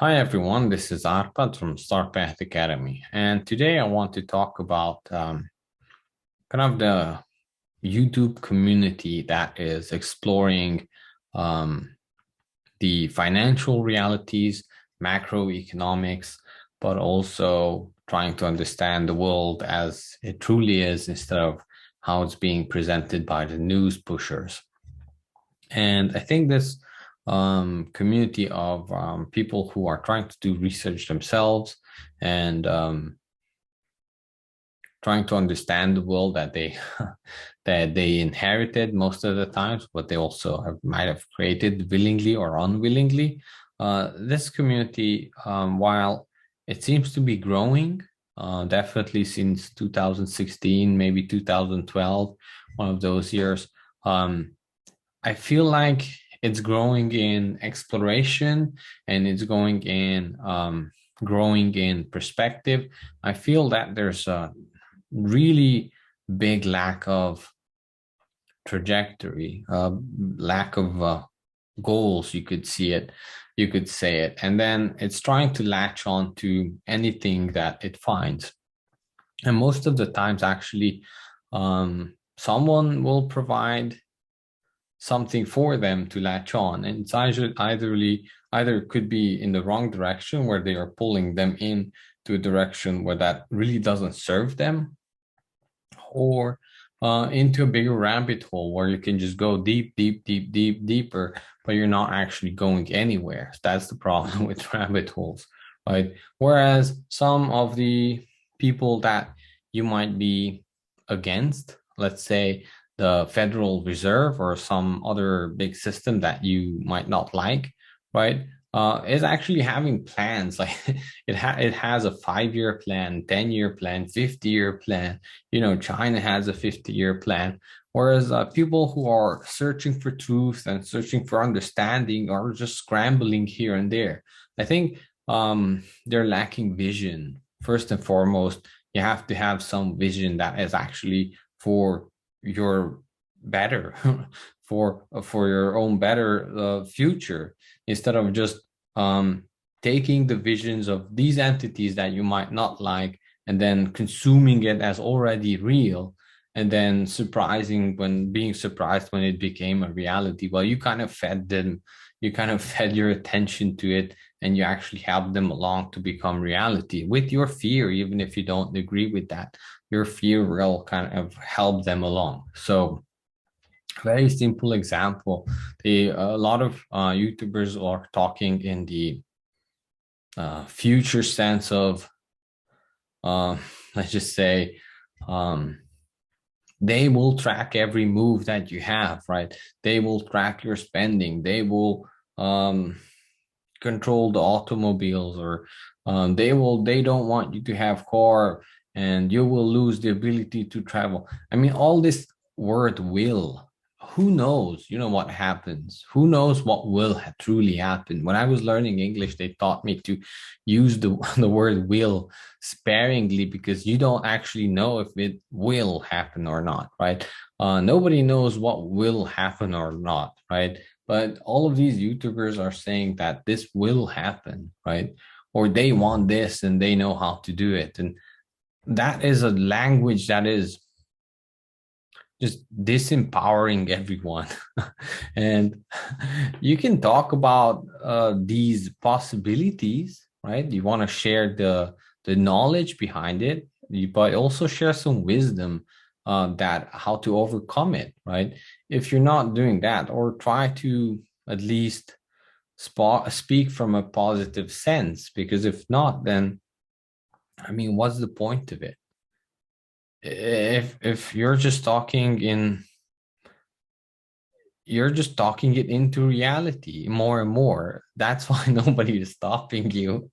Hi everyone, this is Arpad from StarPath Academy, and today I want to talk about kind of the YouTube community that is exploring um, the financial realities, macroeconomics, but also trying to understand the world as it truly is instead of how it's being presented by the news pushers. And I think this community of people who are trying to do research themselves and trying to understand the world that they that they inherited most of the times, but they also might have created willingly or unwillingly. This community, while it seems to be growing, definitely since 2016, maybe 2012, one of those years. I feel like it's growing in exploration and it's going in growing in perspective. I feel that there's a really big lack of trajectory, lack of goals. You could say it, and then it's trying to latch on to anything that it finds. And most of the times, actually, someone will provide something for them to latch on. And it's either it could be in the wrong direction where they are pulling them in to a direction where that really doesn't serve them, or into a bigger rabbit hole where you can just go deep, deep, deep, deep, deeper, but you're not actually going anywhere. That's the problem with rabbit holes, right? Whereas some of the people that you might be against, let's say the Federal Reserve or some other big system that you might not like, right? Is actually having plans like it has a 5-year plan, 10-year plan, 50-year plan. China has a 50-year plan, whereas people who are searching for truth and searching for understanding are just scrambling here and there. I think they're lacking vision. First and foremost, you have to have some vision that is actually for your better, for your own better future, instead of just taking the visions of these entities that you might not like and then consuming it as already real, and then being surprised when it became a reality. Well, you kind of fed them, you kind of fed your attention to it, and you actually helped them along to become reality with your fear. Even if you don't agree with that, your fear will kind of help them along. So very simple example, a lot of YouTubers are talking in the future sense of uh, let's just say, um, they will track every move that you have, right? They will track your spending. They will control the automobiles, or they don't want you to have car, and you will lose the ability to travel. I mean, all this word will, who knows, what happens, who knows what will truly happen. When I was learning English, they taught me to use the word will sparingly, because you don't actually know if it will happen or not, right? Nobody knows what will happen or not, right? But all of these YouTubers are saying that this will happen, right? Or they want this and they know how to do it. And that is a language that is just disempowering everyone. And you can talk about these possibilities, right? You want to share the knowledge behind it, but also share some wisdom, that how to overcome it, right? If you're not doing that, or try to at least speak from a positive sense, because if not, then I mean, what's the point of it? If you're just talking it into reality more and more. That's why nobody is stopping you,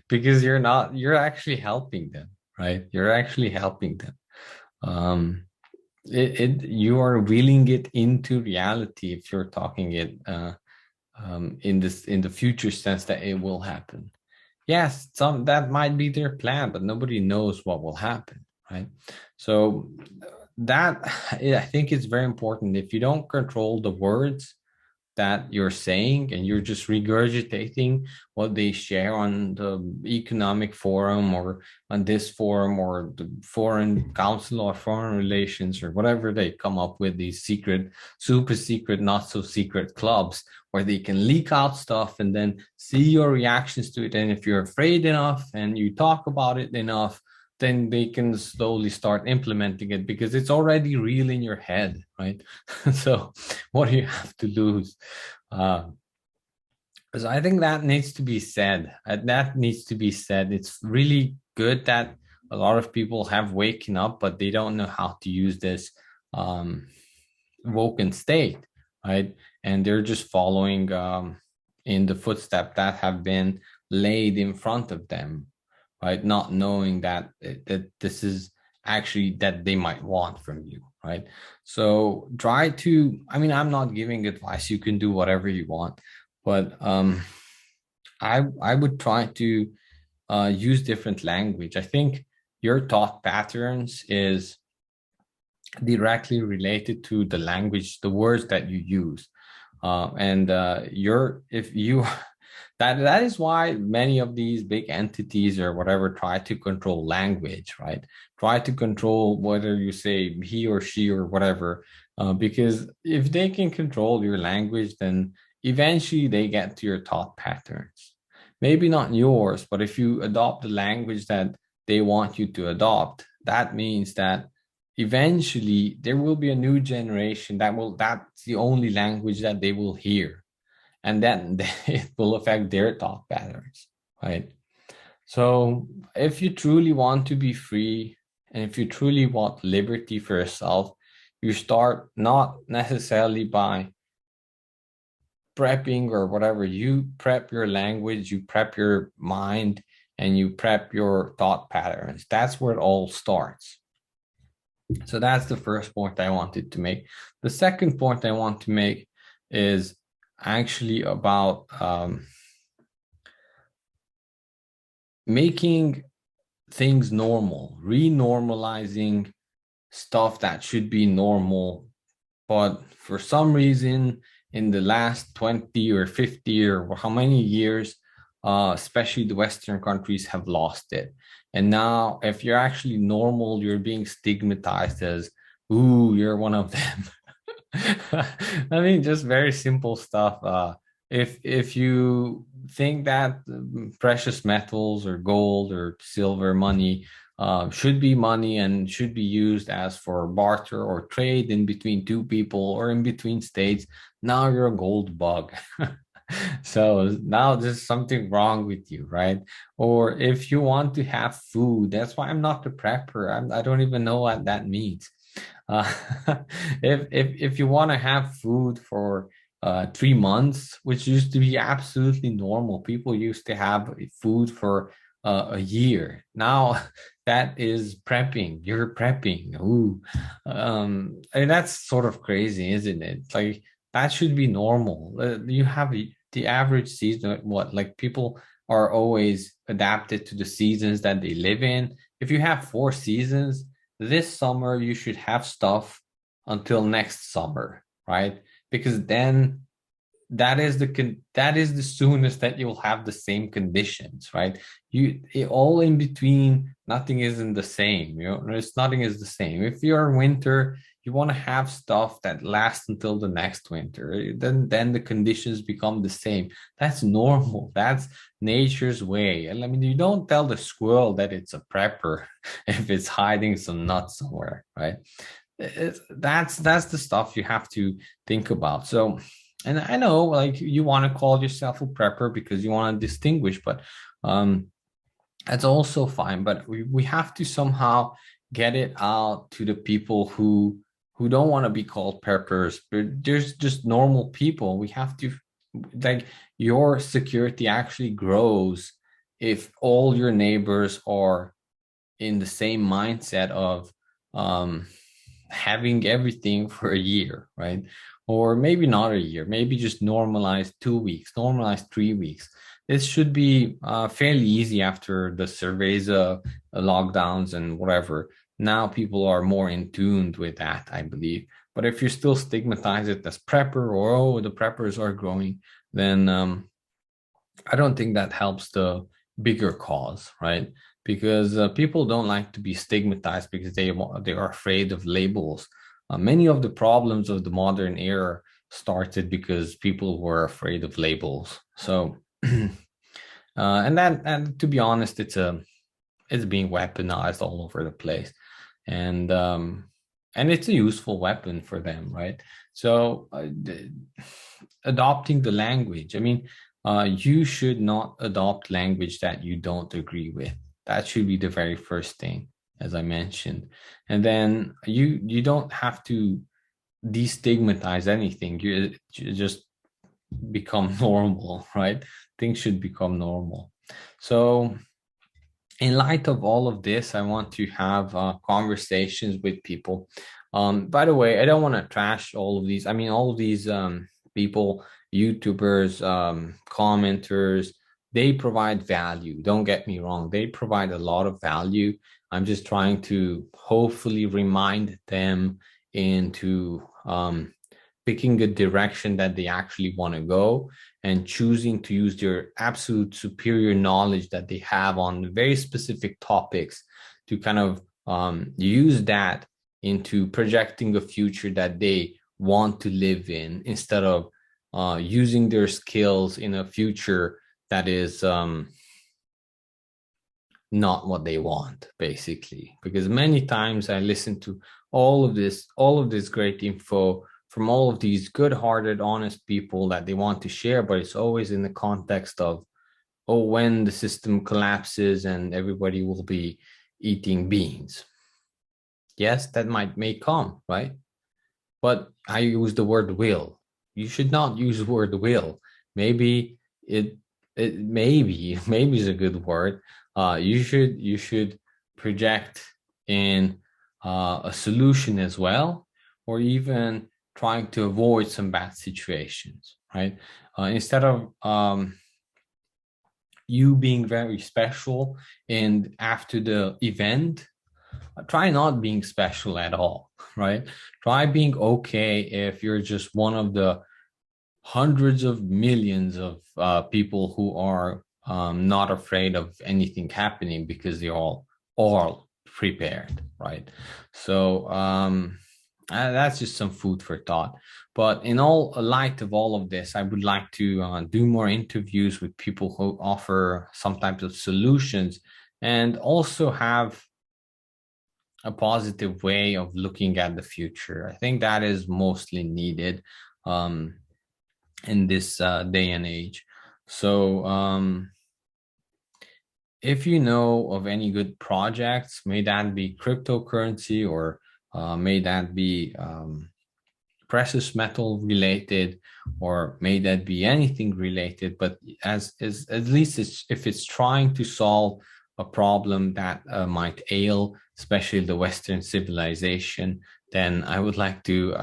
because you're actually helping them, right? You're actually helping them. Um, you are willing it into reality if you're talking it in the future sense that it will happen. Yes, some that might be their plan, but nobody knows what will happen, right? So that I think it's very important. If you don't control the words, that you're saying, and you're just regurgitating what they share on the economic forum or on this forum or the foreign council or foreign relations or whatever they come up with, these secret, super secret, not so secret clubs where they can leak out stuff and then see your reactions to it. And if you're afraid enough and you talk about it enough, then they can slowly start implementing it because it's already real in your head, right? So what do you have to lose? So I think that needs to be said. That needs to be said. It's really good that a lot of people have waken up, but they don't know how to use this um, woken state, right? And they're just following in the footsteps that have been laid in front of them, right? Not knowing that this is actually that they might want from you, right? So try to, I mean, I'm not giving advice. You can do whatever you want, but I would try to use different language. I think your thought patterns is directly related to the language, the words that you use. And you're if you that is why many of these big entities or whatever try to control language, right? Try to control whether you say he or she or whatever, because if they can control your language, then eventually they get to your thought patterns. Maybe not yours, but if you adopt the language that they want you to adopt, that means that eventually there will be a new generation that's the only language that they will hear, and then it will affect their thought patterns, right? So if you truly want to be free and if you truly want liberty for yourself, you start not necessarily by prepping or whatever. You prep your language, you prep your mind, and you prep your thought patterns. That's where it all starts. So that's the first point I wanted to make. The second point I want to make is actually about making things normal, renormalizing stuff that should be normal. But for some reason, in the last 20 or 50 or how many years, especially the Western countries have lost it. And now, if you're actually normal, you're being stigmatized as, ooh, you're one of them. I mean, just very simple stuff. If you think that precious metals or gold or silver, money, should be money and should be used as for barter or trade in between two people or in between states, now you're a gold bug. So now there's something wrong with you, right? Or if you want to have food, that's why I'm not the prepper. I don't even know what that means. Uh, if you want to have food for 3 months, which used to be absolutely normal, people used to have food for a year. Now that is prepping. You're prepping. Ooh, and that's sort of crazy, isn't it? Like that should be normal. You have the average season. What like people are always adapted to the seasons that they live in. If you have 4 seasons, this summer you should have stuff until next summer, right? Because then that is the soonest that you'll have the same conditions, right? All in between, nothing isn't the same. There's nothing is the same. If you're winter, you want to have stuff that lasts until the next winter. Then the conditions become the same. That's normal. That's nature's way. And I mean, you don't tell the squirrel that it's a prepper if it's hiding some nuts somewhere, right? That's the stuff you have to think about. So, and I know like you want to call yourself a prepper because you want to distinguish, but um that's also fine. But we have to somehow get it out to the people who don't want to be called preppers, but there's just normal people. We have to like your security actually grows if all your neighbors are in the same mindset of um having everything for a year, right? Or maybe not a year, maybe just normalize 2 weeks, normalize 3 weeks. This should be fairly easy after the surveys, lockdowns, and whatever. Now people are more in tune with that, I believe. But if you still stigmatize it as prepper, or oh, the preppers are growing, then I don't think that helps the bigger cause, right? Because people don't like to be stigmatized because they are afraid of labels. Many of the problems of the modern era started because people were afraid of labels. So, and to be honest, it's being weaponized all over the place, and it's a useful weapon for them, right? So, adopting the language. I mean, you should not adopt language that you don't agree with. That should be the very first thing, as I mentioned. And then you don't have to destigmatize anything. You just become normal, right? Things should become normal. So, in light of all of this, I want to have conversations with people. By the way, I don't want to trash all of these. I mean, all of these people, YouTubers, commenters, they provide value. Don't get me wrong, they provide a lot of value. I'm just trying to hopefully remind them into picking a direction that they actually want to go and choosing to use their absolute superior knowledge that they have on very specific topics to kind of use that into projecting a future that they want to live in, instead of using their skills in a future that is not what they want, basically. Because many times I listen to all of this great info from all of these good-hearted, honest people that they want to share, but it's always in the context of, oh, when the system collapses and everybody will be eating beans. Yes, that may come, right? But I use the word will. You should not use the word will. Maybe it maybe is a good word. You should project in a solution as well, or even trying to avoid some bad situations, right? Instead of you being very special and after the event, try not being special at all, right? Try being okay if you're just one of the hundreds of millions of people who are not afraid of anything happening because they're all prepared, right? So that's just some food for thought. But in all light of all of this, I would like to do more interviews with people who offer some types of solutions and also have a positive way of looking at the future. I think that is mostly needed in this day and age. So, if you know of any good projects, may that be cryptocurrency or may that be precious metal related, or may that be anything related, but as at least if it's trying to solve a problem that might ail especially the Western civilization, then I would like to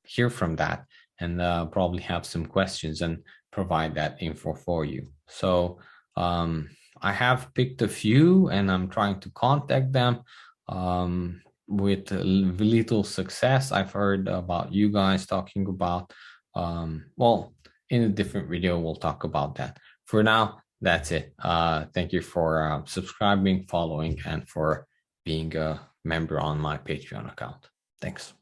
hear from that and probably have some questions and provide that info for you. So I have picked a few and I'm trying to contact them. With little success. I've heard about you guys talking about, well, in a different video, we'll talk about that. For now, that's it. Thank you for subscribing, following, and for being a member on my Patreon account. Thanks.